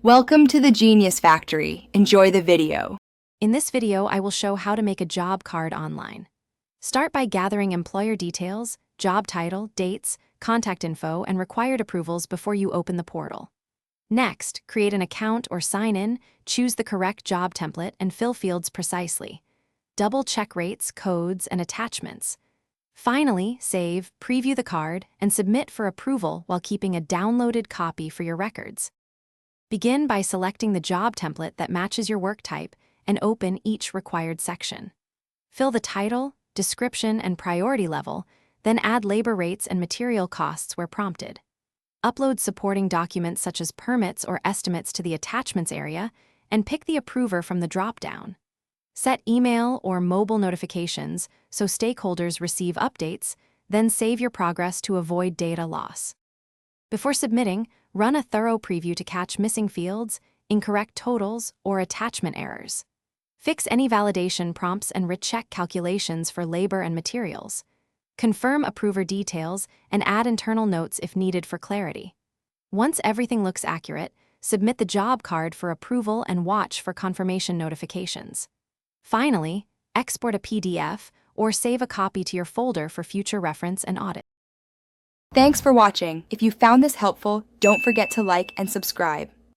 Welcome to the Genius Factory. Enjoy the video. In this video, I will show how to make a job card online. Start by gathering employer details, job title, dates, contact info, and required approvals before you open the portal. Next, create an account or sign in, choose the correct job template, and fill fields precisely. Double-check rates, codes, and attachments. Finally, save, preview the card, and submit for approval while keeping a downloaded copy for your records. Begin by selecting the job template that matches your work type and open each required section. Fill the title, description, and priority level, then add labor rates and material costs where prompted. Upload supporting documents such as permits or estimates to the attachments area and pick the approver from the drop-down. Set email or mobile notifications so stakeholders receive updates, then save your progress to avoid data loss. Before submitting, run a thorough preview to catch missing fields, incorrect totals, or attachment errors. Fix any validation prompts and recheck calculations for labor and materials. Confirm approver details and add internal notes if needed for clarity. Once everything looks accurate, submit the job card for approval and watch for confirmation notifications. Finally, export a PDF or save a copy to your folder for future reference and audit. Thanks for watching. If you found this helpful, don't forget to like and subscribe.